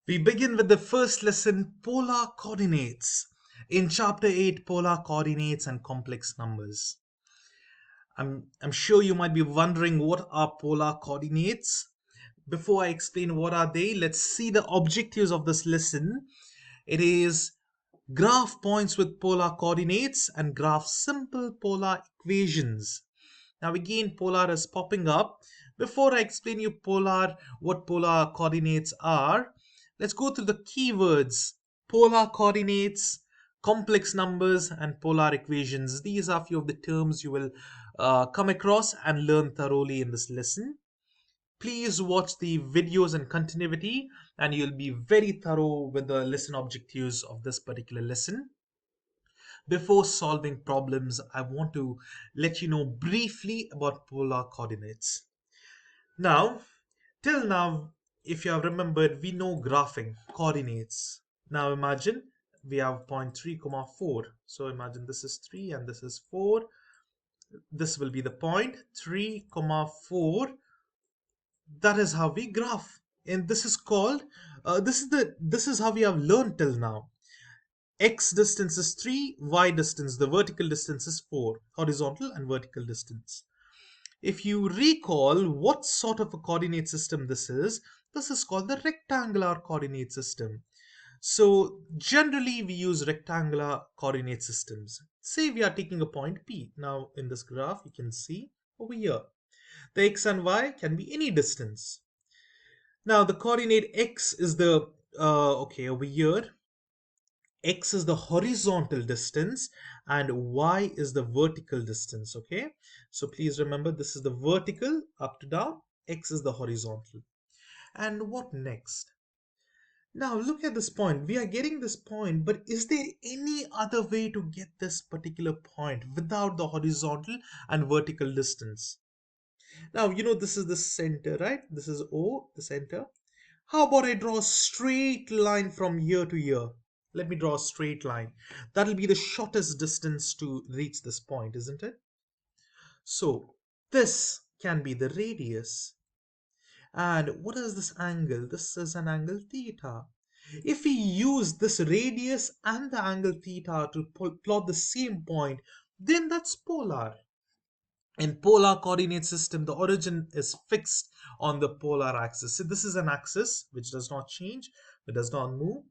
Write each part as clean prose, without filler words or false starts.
We begin with the first lesson, polar coordinates. In chapter 8, polar coordinates and complex numbers. I'm sure you might be wondering what are polar coordinates. Before I explain what are they, let's see the objectives of this lesson. It is graph points with polar coordinates and graph simple polar equations. Now again, polar is popping up. Before I explain you what polar coordinates are, let's go through the keywords. Polar coordinates, complex numbers, and polar equations. These are a few of the terms you will come across and learn thoroughly in this lesson. Please watch the videos and continuity, and you'll be very thorough with the lesson objectives of this particular lesson. Before solving problems, I want to let you know briefly about polar coordinates. Now, till now, if you have remembered, we know graphing coordinates. Now imagine we have point 3 comma 4. So imagine this is 3 and this is 4. This will be the point 3 comma 4. That is how we graph. And this is called this is how we have learned till now. X distance is 3, Y distance, the vertical distance is 4, horizontal and vertical distance. If you recall what sort of a coordinate system this is called the rectangular coordinate system. So generally we use rectangular coordinate systems. Say we are taking a point P. Now in this graph you can see over here. The X and Y can be any distance. Now the coordinate X is over here X is the horizontal distance and Y is the vertical distance. Okay, so please remember this is the vertical up to down, X is the horizontal. And what next? Now look at this point. We are getting this point, but is there any other way to get this particular point without the horizontal and vertical distance? Now you know this is the center, right? This is O, the center. How about I draw a straight line from here to here? Let me draw a straight line. That'll be the shortest distance to reach this point, isn't it? So this can be the radius. And what is this angle? This is an angle theta. If we use this radius and the angle theta to plot the same point, then that's polar. In polar coordinate system, the origin is fixed on the polar axis. So this is an axis which does not change, it does not move.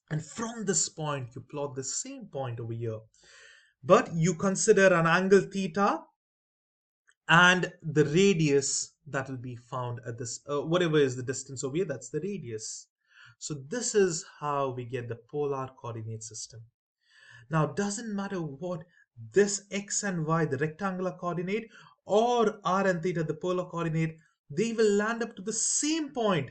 And from this point, you plot the same point over here. But you consider an angle theta and the radius that will be found at this, whatever is the distance over here, that's the radius. So this is how we get the polar coordinate system. Now, doesn't matter what this x and y, the rectangular coordinate, or r and theta, the polar coordinate, they will land up to the same point.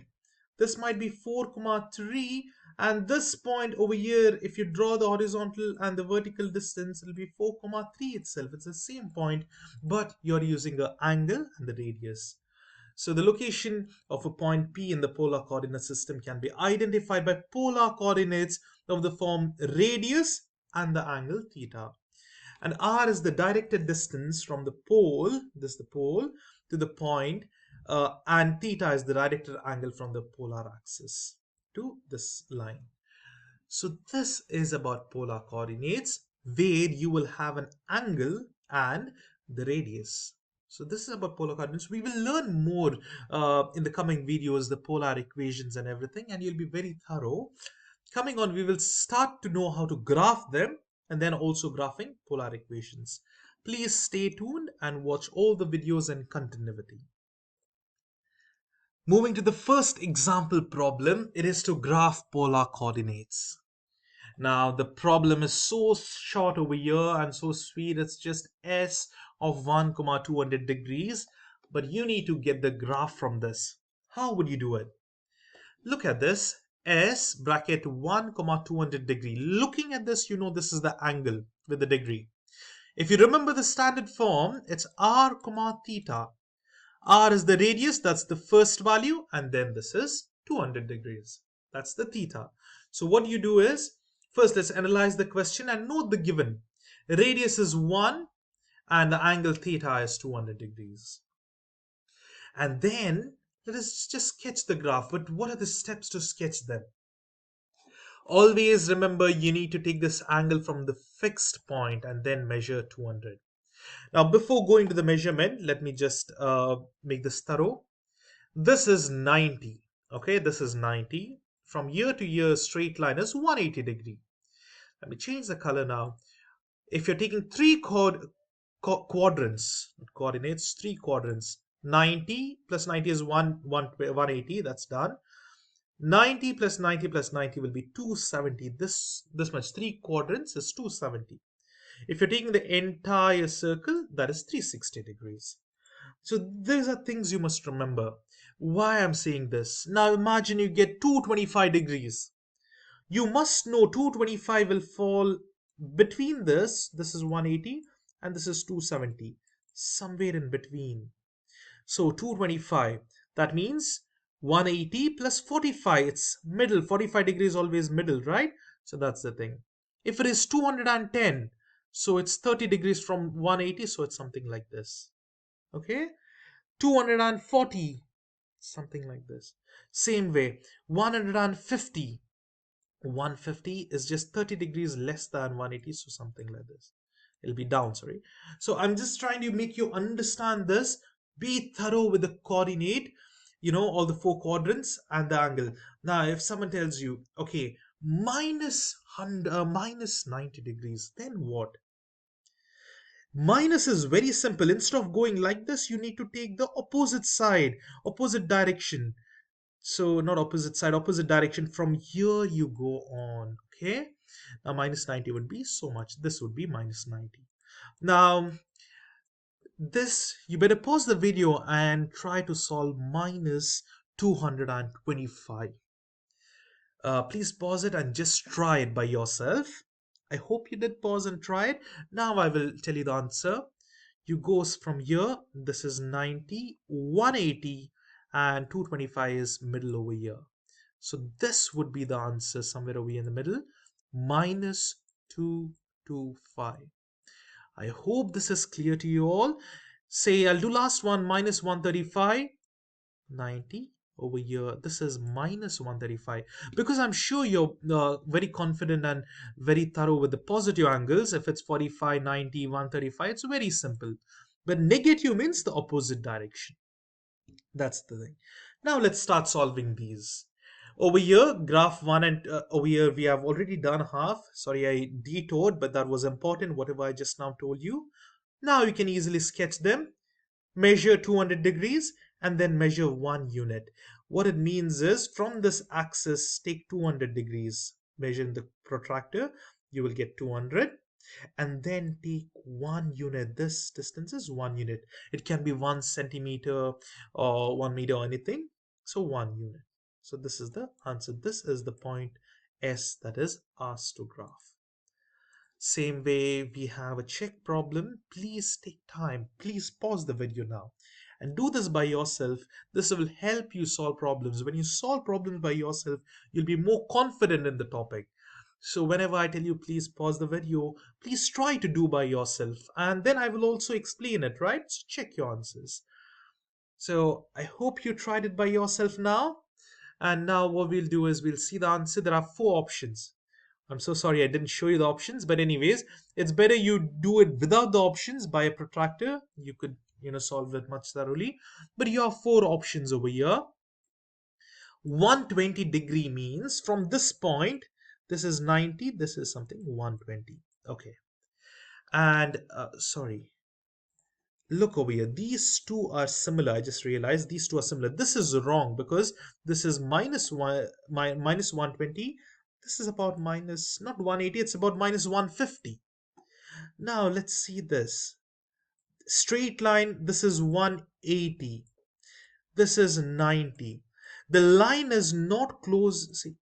This might be 4 comma 3, and this point over here, if you draw the horizontal and the vertical distance, it will be 4 comma 3 itself. It's the same point, but you're using an angle and the radius. So the location of a point P in the polar coordinate system can be identified by polar coordinates of the form radius and the angle theta. And r is the directed distance from the pole, this is the pole, to the point, and theta is the directed angle from the polar axis to this line. So this is about polar coordinates where you will have an angle and the radius. So this is about polar coordinates. We will learn more in the coming videos, the polar equations and everything, and you'll be very thorough. Coming on, we will start to know how to graph them and then also graphing polar equations. Please stay tuned and watch all the videos and continuity. Moving to the first example problem, it is to graph polar coordinates. Now the problem is so short over here and so sweet. It's just s of 1 comma 200 degrees, but you need to get the graph from this. How would you do it? Look at this, s bracket 1 comma 200 degree. Looking at this, you know this is the angle with the degree. If you remember the standard form, it's r comma theta. R is the radius, that's the first value, and then this is 200 degrees. That's the theta. So what you do is, first let's analyze the question and note the given. Radius is 1 and the angle theta is 200 degrees. And then Let us just sketch the graph. But what are the steps to sketch them? Always remember you need to take this angle from the fixed point and then measure 200. Now, before going to the measurement, let me just make this thorough. This is 90. Okay, this is 90. From year to year, straight line is 180 degree. Let me change the color now. If you're taking three quadrants, not coordinates, three quadrants, 90 plus 90 is 180. That's done. 90 plus 90 plus 90 will be 270. This much, three quadrants is 270. If you're taking the entire circle, that is 360 degrees. So these are things you must remember. Why I'm saying this? Now imagine you get 225 degrees. You must know 225 will fall between this is 180 and this is 270, somewhere in between. So 225, that means 180 plus 45, it's middle. 45 degrees always middle, right? So that's the thing. If it is 210, so it's 30 degrees from 180, so it's something like this. Okay? 240, something like this. Same way, 150. 150 is just 30 degrees less than 180, so something like this. It'll be down, sorry. So I'm just trying to make you understand this. Be thorough with the coordinate, all the four quadrants and the angle. Now, if someone tells you, okay, minus 100, minus 90 degrees, then what? Minus is very simple. Instead of going like this, you need to take the opposite side, opposite direction. So not opposite side, opposite direction. From here you go on. Okay. Now minus 90 would be so much. This would be minus 90. Now this, you better pause the video and try to solve minus 225. Please pause it and just try it by yourself. I hope you did pause and try it. Now I will tell you the answer. You goes from here, this is 90, 180 and 225 is middle over here. So this would be the answer somewhere over here in the middle, minus 225. I hope this is clear to you all. Say I'll do last one, minus 135, 90 over here. This is minus 135. Because I'm sure you're very confident and very thorough with the positive angles. If it's 45, 90, 135, it's very simple. But negative means the opposite direction. That's the thing. Now let's start solving these. Over here, graph 1 and over here we have already done half. Sorry, I detoured, but that was important, whatever I just now told you. Now you can easily sketch them. Measure 200 degrees and then measure 1 unit. What it means is from this axis, take 200 degrees, measure in the protractor, you will get 200. And then take 1 unit. This distance is 1 unit. It can be 1 centimeter or 1 meter or anything. So 1 unit. So this is the answer. This is the point S that is asked to graph. Same way we have a check problem. Please take time. Please pause the video now and do this by yourself. This will help you solve problems. When you solve problems by yourself, you'll be more confident in the topic. So whenever I tell you please pause the video, please try to do by yourself. And then I will also explain it, right? So check your answers. So I hope you tried it by yourself now. And now what we'll do is we'll see the answer. There are 4 options. I'm so sorry I didn't show you the options, but anyways, it's better you do it without the options by a protractor. You could, solve it much thoroughly. But you have 4 options over here. 120 degree means from this point, this is 90, this is something 120. Okay. And sorry, look over here. These two are similar. I just realized these two are similar. This is wrong because this is minus 120. This is about minus, not 180, it's about minus 150. Now let's see this. Straight line, this is 180. This is 90. The line is not close. See,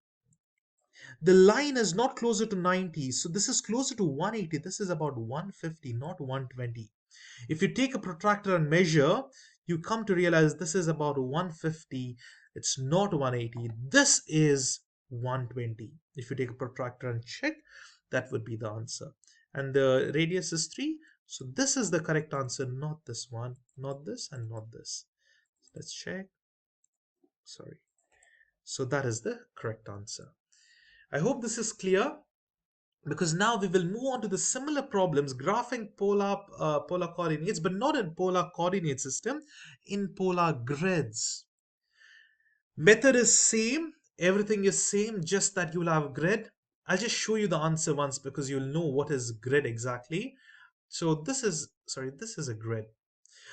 the line is not closer to 90. So this is closer to 180. This is about 150, not 120. If you take a protractor and measure, you come to realize this is about 150. It's not 180. This is 120. If you take a protractor and check, that would be the answer. And the radius is 3. So this is the correct answer, not this one, not this, and not this. Let's check. Sorry. So that is the correct answer. I hope this is clear, because now we will move on to the similar problems graphing polar coordinates, but not in polar coordinate system, in polar grids. Method is same, everything is same, just that you'll have grid. I'll just show you the answer once because you'll know what is grid exactly. So this is a grid.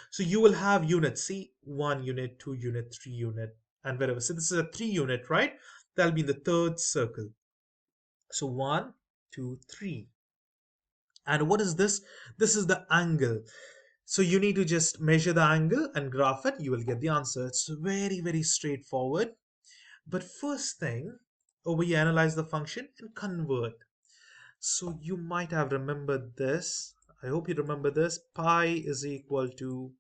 So you will have units, see, 1 unit, 2 unit, 3 unit, and wherever. So this is a 3 unit, right? That'll be in the third circle. So 1, 2, 3. And what is this? This is the angle. So you need to just measure the angle and graph it. You will get the answer. It's very, very straightforward. But first thing, over here, analyze the function and convert. So you might have remembered this. I hope you remember this. Pi is equal to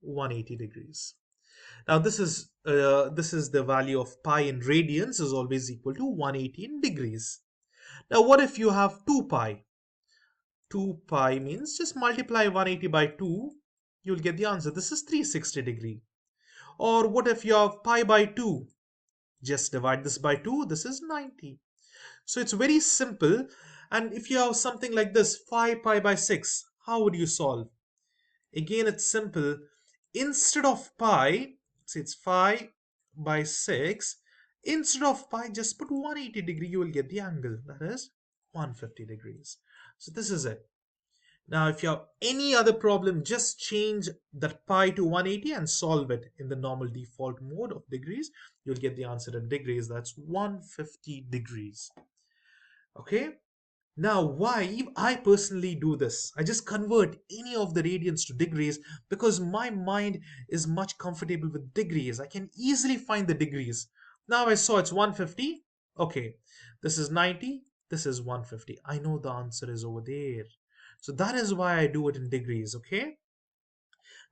180 degrees. Now this is the value of pi in radians is always equal to 180 in degrees. Now what if you have 2 pi? 2 pi means just multiply 180 by 2, you'll get the answer. This is 360 degree. Or what if you have pi by 2? Just divide this by 2, this is 90. So it's very simple. And if you have something like this, 5 pi by 6, how would you solve? Again, it's simple. Instead of pi, say it's 5 by 6, instead of pi, just put 180 degree, you will get the angle. That is 150 degrees. So this is it. Now, if you have any other problem, just change that pi to 180 and solve it in the normal default mode of degrees. You'll get the answer in degrees. That's 150 degrees. Okay. Now, why I personally do this? I just convert any of the radians to degrees because my mind is much comfortable with degrees. I can easily find the degrees. Now I saw it's 150. Okay. This is 90. This is 150. I know the answer is over there. So that is why I do it in degrees, okay?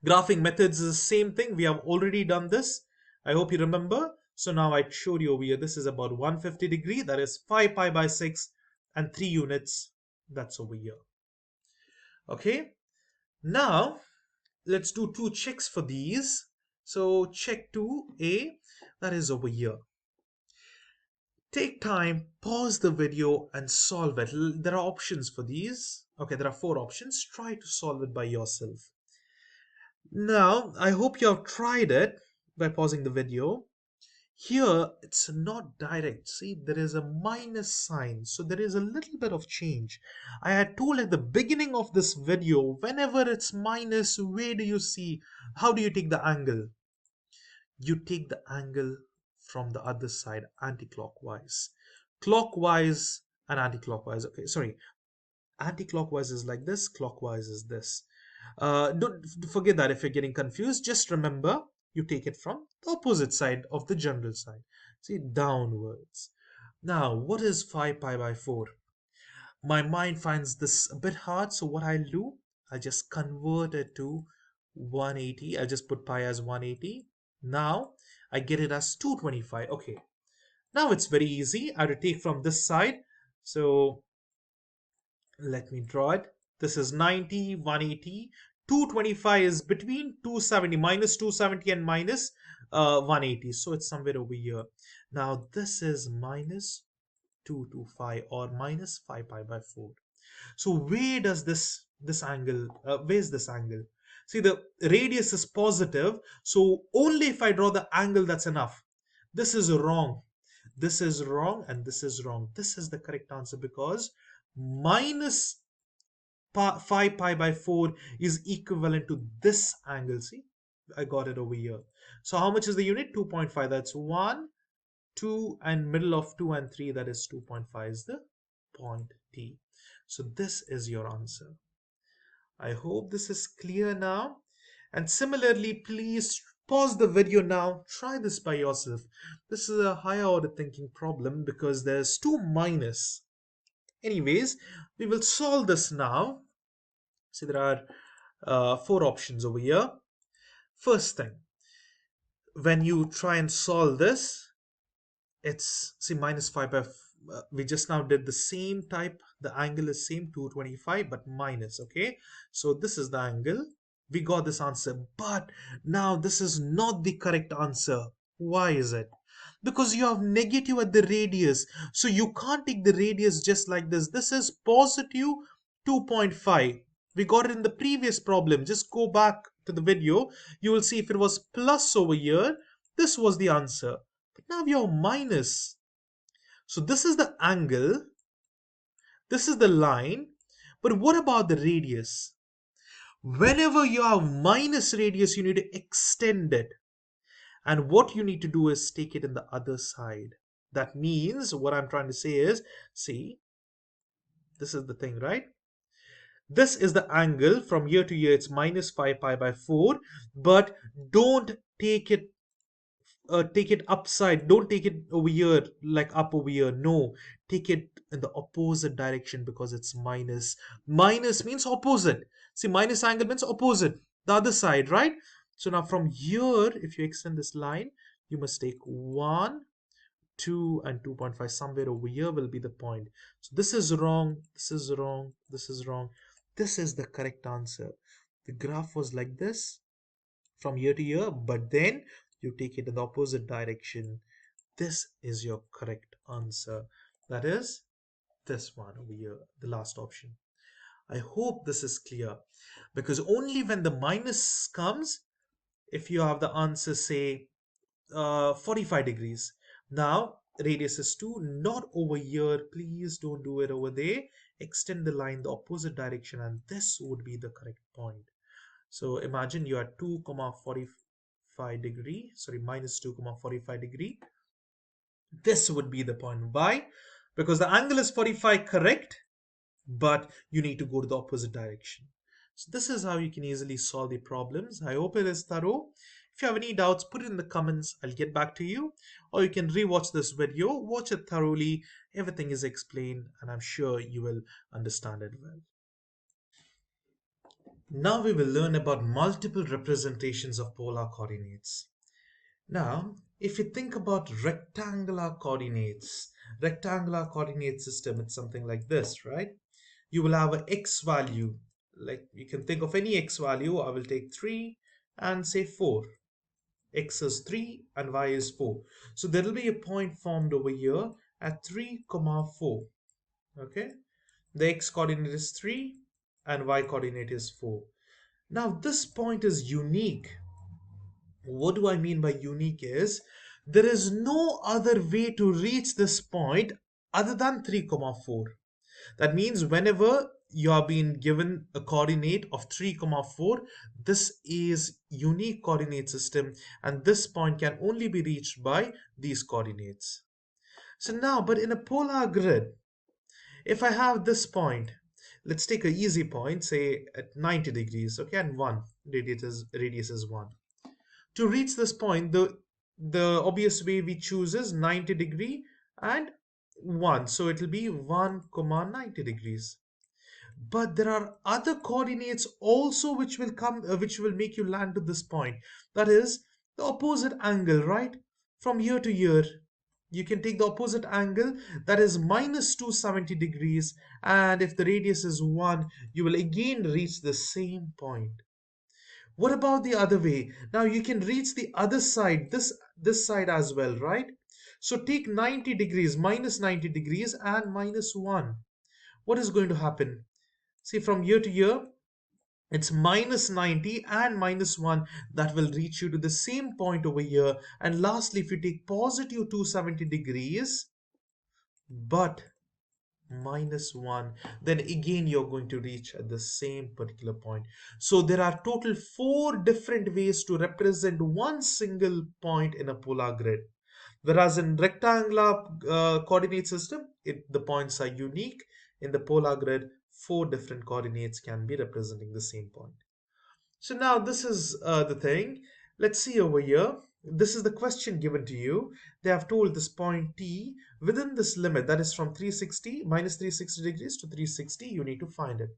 Graphing methods is the same thing. We have already done this. I hope you remember. So now I showed you over here. This is about 150 degree. That is 5 pi by 6 and 3 units. That's over here. Okay. Now let's do 2 checks for these. So check 2A, that is over here. Take time, pause the video and solve it. There are options for these. Okay, there are 4 options. Try to solve it by yourself. Now, I hope you have tried it by pausing the video. Here, it's not direct. See, there is a minus sign. So there is a little bit of change. I had told at the beginning of this video, whenever it's minus, where do you see? How do you take the angle? You take the angle from the other side, anti-clockwise. Clockwise and anti-clockwise. Okay, sorry. Anti-clockwise is like this, clockwise is this. Don't forget that if you're getting confused, just remember you take it from the opposite side of the general side. See, downwards. Now, what is 5 pi by 4? My mind finds this a bit hard, so what I'll do, I just convert it to 180. I just put pi as 180. Now, I get it as 225. Okay. Now it's very easy. I have to take from this side. So let me draw it. This is 90, 180. 225 is between 270, minus 270 and minus 180. So it's somewhere over here. Now this is minus 225 or minus 5 pi by 4. So where does this angle, where's this angle? See, the radius is positive. So only if I draw the angle, that's enough. This is wrong. This is wrong and this is wrong. This is the correct answer because minus 5 pi by 4 is equivalent to this angle. See, I got it over here. So how much is the unit? 2.5. That's 1, 2, and middle of 2 and 3, that is 2.5 is the point T. So this is your answer. I hope this is clear now. And similarly, please pause the video now. Try this by yourself. This is a higher order thinking problem because there's 2 minus. Anyways, we will solve this now. See, there are 4 options over here. First thing, when you try and solve this, it's, see, minus 5 by, we just now did the same type. The angle is same, 225, but minus, okay? So this is the angle. We got this answer, but now this is not the correct answer. Why is it? Because you have negative at the radius. So you can't take the radius just like this. This is positive 2.5. We got it in the previous problem. Just go back to the video. You will see if it was plus over here, this was the answer. But now we have minus. So this is the angle. This is the line. But what about the radius? Whenever you have minus radius, you need to extend it. And what you need to do is take it in the other side. That means what I'm trying to say is, see, this is the thing, right? This is the angle from here to here. It's minus 5 pi by 4. But don't take it upside. Don't take it over here, like up over here. No, take it in the opposite direction because it's minus. Minus means opposite. See, minus angle means opposite, the other side, right? So now from here, if you extend this line, you must take 1, 2 and 2.5. Somewhere over here will be the point. So this is wrong, this is wrong, this is wrong. This is the correct answer. The graph was like this from here to here, but then you take it in the opposite direction. This is your correct answer. That is this one over here, the last option. I hope this is clear, because only when the minus comes, if you have the answer, say 45 degrees. Now radius is 2, not over here. Please don't do it over there. Extend the line the opposite direction, and this would be the correct point. So imagine you are 2 comma 45 degree, sorry, minus 2 comma 45 degree. This would be the point. Why? Because the angle is 45, correct, but you need to go to the opposite direction. So this is how you can easily solve the problems. I hope it is thorough. If you have any doubts, put it in the comments. I'll get back to you. Or you can rewatch this video, watch it thoroughly. Everything is explained, and I'm sure you will understand it well. Now we will learn about multiple representations of polar coordinates. Now, if you think about rectangular coordinate system, it's something like this, right? You will have an x value. Like you can think of any x value. I will take 3 and say 4. X is 3 and y is 4. So there will be a point formed over here at 3 comma 4. Okay, the x coordinate is 3 and y coordinate is 4. Now this point is unique. What do I mean by unique is there is no other way to reach this point other than 3 comma 4. That means whenever you are being given a coordinate of 3 comma 4, this is unique coordinate system, and this point can only be reached by these coordinates. So now, but in a polar grid, if I have this point, let's take an easy point, say at 90 degrees, okay, and 1, radius is 1. To reach this point, the obvious way we choose is 90 degree and 1. So it will be 1 comma 90 degrees. But there are other coordinates also which will come, which will make you land to this point. That is the opposite angle, right? From here to here, you can take the opposite angle, that is minus 270 degrees. And if the radius is 1, you will again reach the same point. What about the other way? Now you can reach the other side, this side as well, right? So take 90 degrees, minus 90 degrees and minus 1. What is going to happen? See, from here to here, it's minus 90 and minus 1. That will reach you to the same point over here. And lastly, if you take positive 270 degrees, but minus 1, then again you're going to reach at the same particular point. So there are total 4 different ways to represent one single point in a polar grid. Whereas in rectangular coordinate system, the points are unique. In the polar grid, 4 different coordinates can be representing the same point. So now this is the thing. Let's see over here. This is the question given to you. They have told this point T within this limit, that is from 360 minus 360 degrees to 360. You need to find it.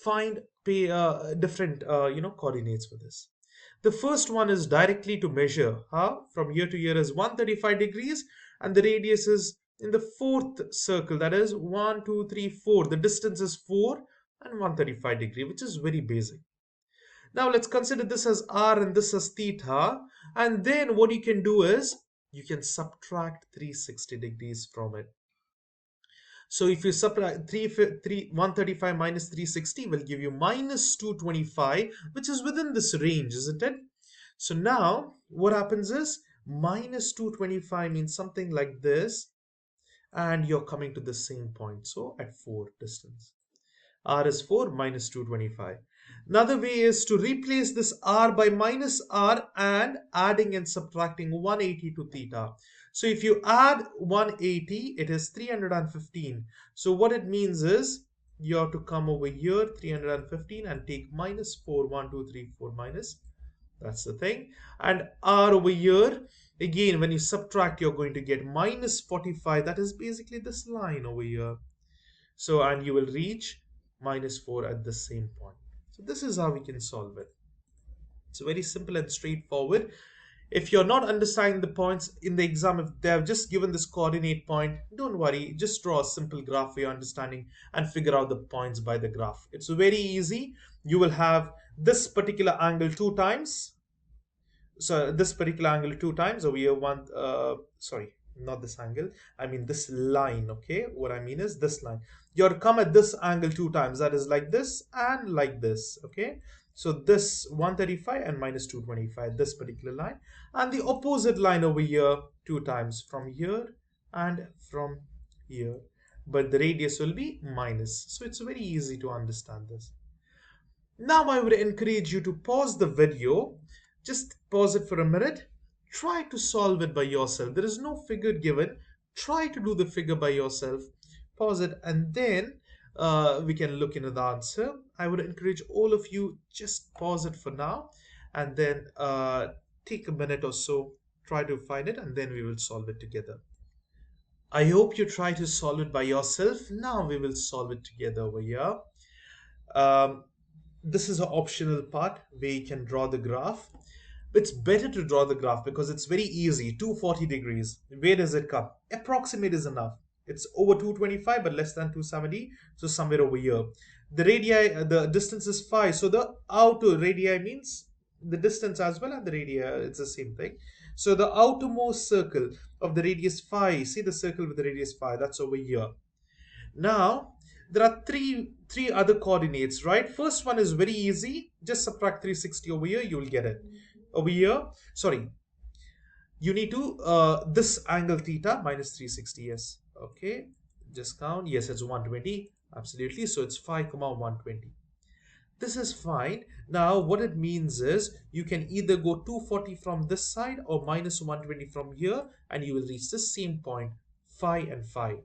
Find different coordinates for this. The first one is directly to measure. How? From here to here is 135 degrees, and the radius is in the fourth circle. That is 1, 2, 3, 4. The distance is 4 and 135 degree, which is very basic. Now let's consider this as r and this as theta. And then what you can do is you can subtract 360 degrees from it. So if you subtract 135 minus 360 will give you minus 225, which is within this range, isn't it? So now what happens is minus 225 means something like this, and you're coming to the same point. So at 4 distance. R is 4 minus 225. Another way is to replace this R by minus R and adding and subtracting 180 to theta. So if you add 180, it is 315. So what it means is you have to come over here 315 and take minus 4, 1, 2, 3, 4 minus. That's the thing. And R over here, again, when you subtract, you're going to get minus 45. That is basically this line over here. So, and you will reach minus 4 at the same point. So this is how we can solve it. It's very simple and straightforward. If you're not understanding the points in the exam, if they have just given this coordinate point, don't worry, just draw a simple graph for your understanding and figure out the points by the graph. It's very easy. You will have this particular angle 2 times. So this particular angle 2 times over here, sorry, not this angle, I mean this line. Okay, what I mean is this line, you have to come at this angle 2 times, that is like this and like this. Okay, so this 135 and minus 225, this particular line, and the opposite line over here 2 times, from here and from here, but the radius will be minus. So it's very easy to understand this. Now I would encourage you to pause the video, just pause it for a minute, try to solve it by yourself. There is no figure given. Try to do the figure by yourself. Pause it and then we can look into the answer. I would encourage all of you, just pause it for now and then take a minute or so, try to find it, and then we will solve it together. I hope you try to solve it by yourself. Now we will solve it together over here. Um, this is an optional part where you can draw the graph. It's better to draw the graph because it's very easy. 240 degrees. Where does it come? Approximate is enough. It's over 225 but less than 270. So somewhere over here. The radii, the distance is 5. So the outer radii means the distance as well, and the radii, it's the same thing. So the outermost circle of the radius 5. See the circle with the radius 5. That's over here. Now, there are three other coordinates, right? First one is very easy. Just subtract 360 over here, you will get it. Over here, sorry, you need to, this angle theta minus 360, yes. Okay, just count. Yes, it's 120, absolutely. So it's 5, 120. This is fine. Now, what it means is you can either go 240 from this side or minus 120 from here, and you will reach the same point, 5 and 5.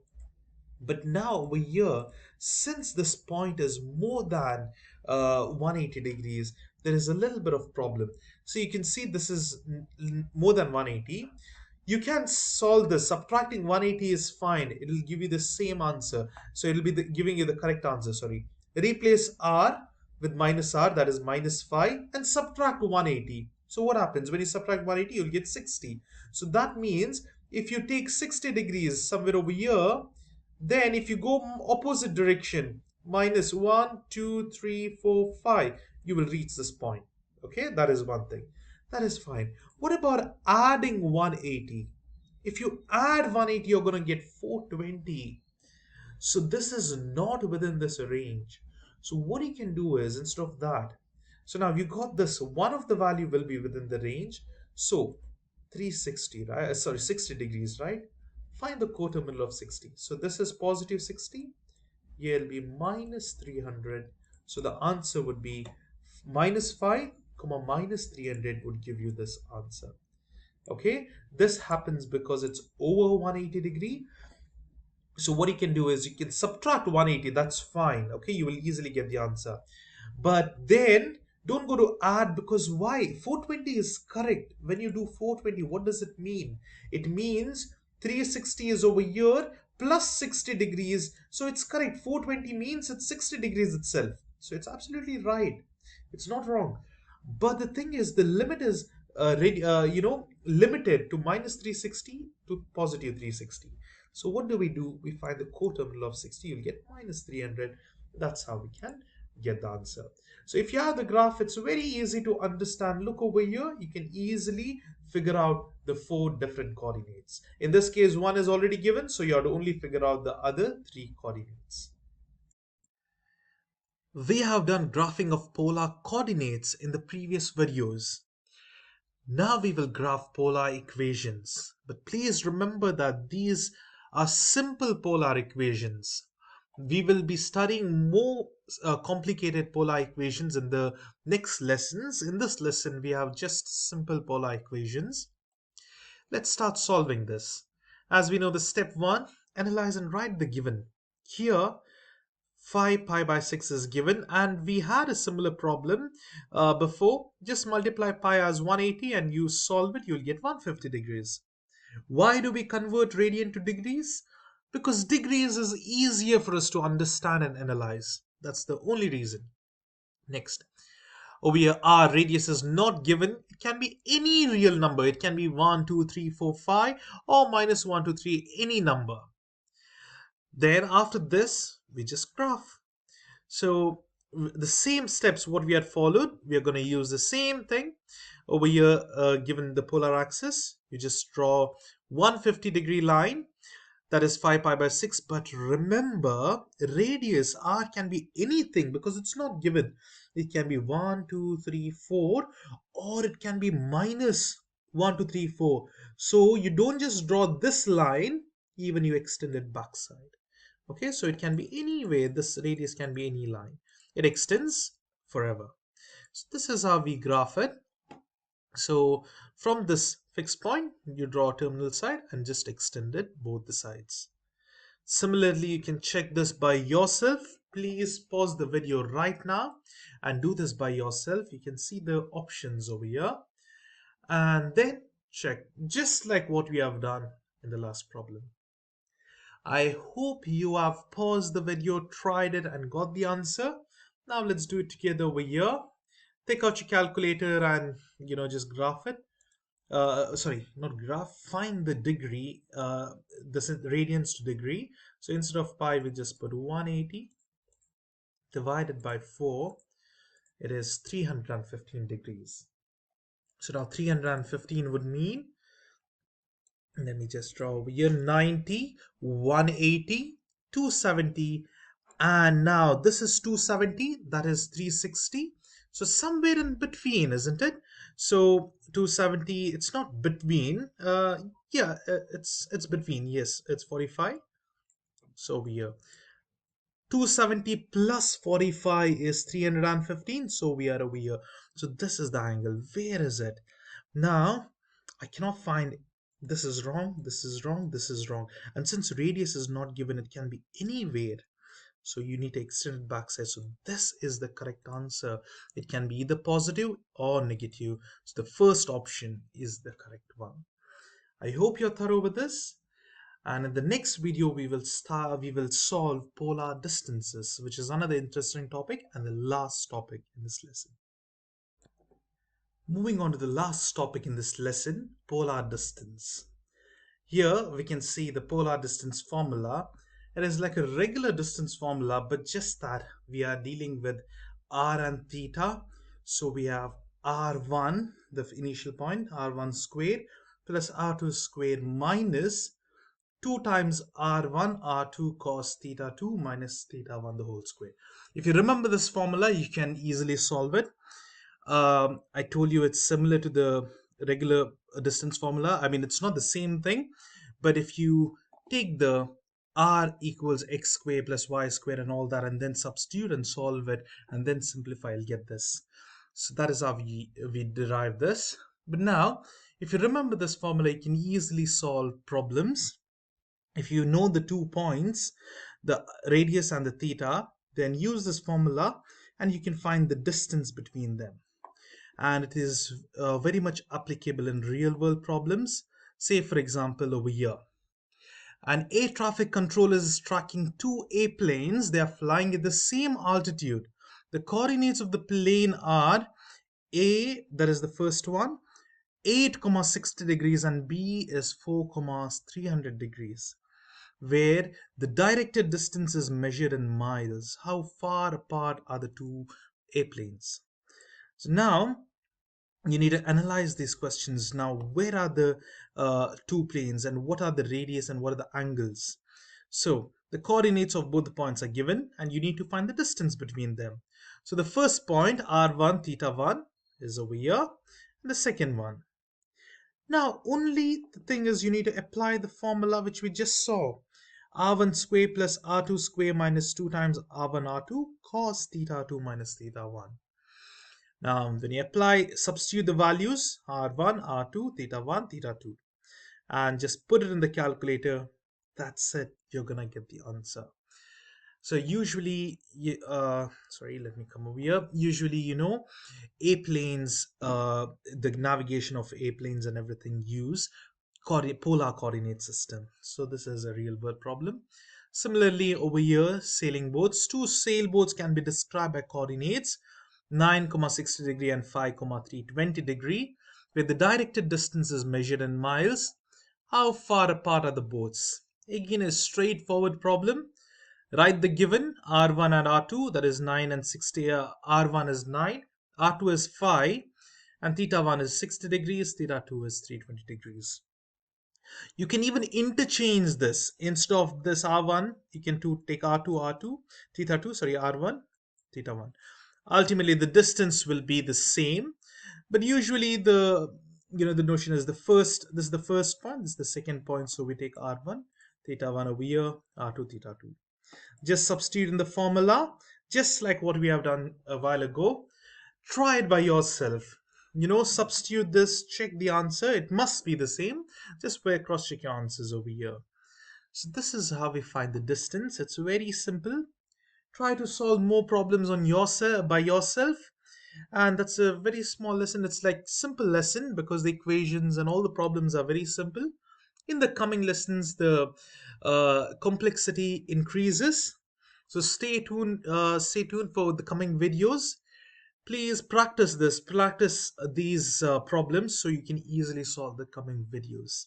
But now over here, since this point is more than 180 degrees, there is a little bit of problem. So you can see this is more than 180. You can solve this. Subtracting 180 is fine. It will give you the same answer. So it will be giving you the correct answer. Sorry. Replace r with minus r, that is minus 5, and subtract 180. So what happens? When you subtract 180, you'll get 60. So that means if you take 60 degrees somewhere over here, then if you go opposite direction, minus 1, 2, 3, 4, 5, you will reach this point. Okay, that is one thing. That is fine. What about adding 180? If you add 180, you're going to get 420. So this is not within this range. So what you can do is, instead of that, so now you got this, one of the value will be within the range. So 360, right? Sorry, 60 degrees, right? Find the quarter middle of 60. So this is positive 60. Here will be minus 300. So the answer would be minus 5, minus 300 would give you this answer. Okay, this happens because it's over 180 degree. So what you can do is you can subtract 180. That's fine. Okay, you will easily get the answer. But then don't go to add, because why? 420 is correct. When you do 420, what does it mean? It means 360 is over here plus 60 degrees. So it's correct. 420 means it's 60 degrees itself. So it's absolutely right. It's not wrong. But the thing is, the limit is limited to minus 360 to positive 360. So what do? We find the quarter middle of 60. You'll get minus 300. That's how we can get the answer. So if you have the graph, it's very easy to understand. Look over here, you can easily figure out the four different coordinates. In this case, one is already given, so you have to only figure out the other three coordinates. We have done graphing of polar coordinates in the previous videos. Now we will graph polar equations. But please remember that these are simple polar equations. We will be studying more complicated polar equations in the next lessons. In this lesson, we have just simple polar equations. Let's start solving this. As we know, the step 1, analyze and write the given. Here, 5 pi by 6 is given, and we had a similar problem before. Just multiply pi as 180 and you solve it, you'll get 150 degrees. Why do we convert radian to degrees? Because degrees is easier for us to understand and analyze. That's the only reason. Next, over here, our radius is not given. It can be any real number. It can be 1, 2, 3, 4, 5, or minus 1, 2, 3, any number. Then after this, we just graph. So the same steps what we had followed, we are going to use the same thing over here. Given the polar axis, you just draw 150-degree line, that is 5 pi by 6. But remember, radius r can be anything because it's not given. It can be 1, 2, 3, 4, or it can be minus 1, 2, 3, 4. So you don't just draw this line, even you extend it backside. Okay, so it can be any way. This radius can be any line. It extends forever. So this is how we graph it. So from this fixed point, you draw a terminal side and just extend it both the sides. Similarly, you can check this by yourself. Please pause the video right now and do this by yourself. You can see the options over here and then check, just like what we have done in the last problem. I hope you have paused the video, tried it, and got the answer. Now let's do it together over here. Take out your calculator and just graph it. Sorry, not graph. Find the degree. This is radians to degree. So instead of pi, we just put 180 divided by 4. It is 315 degrees. So now 315 would mean, let me just draw over here, 90, 180, 270, and now this is 270, that is 360. So somewhere in between, isn't it? So 270, it's not between. Yeah, it's between. Yes, it's 45. So over here, 270 plus 45 is 315. So we are over here. So this is the angle. Where is it? Now, I cannot find. This is wrong, this is wrong, this is wrong. And since radius is not given, it can be anywhere. So you need to extend it backside. So this is the correct answer. It can be either positive or negative. So the first option is the correct one. I hope you're thorough with this. And in the next video, we will solve polar distances, which is another interesting topic and the last topic in this lesson. Moving on to the last topic in this lesson, polar distance. Here we can see the polar distance formula. It is like a regular distance formula, but just that we are dealing with r and theta. So we have r1, the initial point, r1 squared, plus r2 squared minus 2 times r1 r2 cos theta 2 minus theta 1 the whole square. If you remember this formula, you can easily solve it. I told you it's similar to the regular distance formula. I mean, it's not the same thing, but if you take the r equals x squared plus y squared and all that, and then substitute and solve it, and then simplify, you'll get this. So that is how we derive this. But now, if you remember this formula, you can easily solve problems. If you know the 2 points, the radius and the theta, then use this formula and you can find the distance between them. And it is very much applicable in real world problems. Say for example over here, an air traffic controller is tracking two airplanes. They are flying at the same altitude. The coordinates of the plane are A, that is the first one, 8, 60 degrees, and B is 4, 300 degrees. where the directed distance is measured in miles. How far apart are the two airplanes? So now you need to analyze these questions. Now, where are the two planes, and what are the radius and what are the angles? So the coordinates of both the points are given, and you need to find the distance between them. So the first point, r1 theta 1, is over here, and the second one. Now, only the thing is, you need to apply the formula which we just saw. R1 square plus R2 square minus 2 times R1 R2 cos theta 2 minus theta 1. Now, when you apply, substitute the values R1, R2, theta 1, theta 2, and just put it in the calculator. That's it. You're gonna get the answer. So usually, sorry, let me come over here. Usually, airplanes, the navigation of airplanes and everything use polar coordinate system. So this is a real world problem. Similarly, over here, sailing boats. Two sailboats can be described by coordinates 9,60 degree and 5,320 degree, where the directed distance is measured in miles. How far apart are the boats? Again, a straightforward problem. Write the given R1 and R2, that is 9 and 60. R1 is 9, R2 is 5, and theta 1 is 60 degrees, theta 2 is 320 degrees. You can even interchange this. Instead of this R1, you can take R2, theta 2, sorry, R1, theta 1. Ultimately, the distance will be the same, but usually the notion is this is the first point, this is the second point, so we take R1, theta 1 over here, R2, theta 2. Just substitute in the formula, just like what we have done a while ago. Try it by yourself. Substitute this, check the answer. It must be the same. Just cross check your answers over here. So this is how we find the distance. It's very simple. Try to solve more problems on yourself by yourself. And that's a very small lesson. It's like simple lesson because the equations and all the problems are very simple. In the coming lessons, the complexity increases. So stay tuned for the coming videos. Please practice these problems so you can easily solve the coming videos.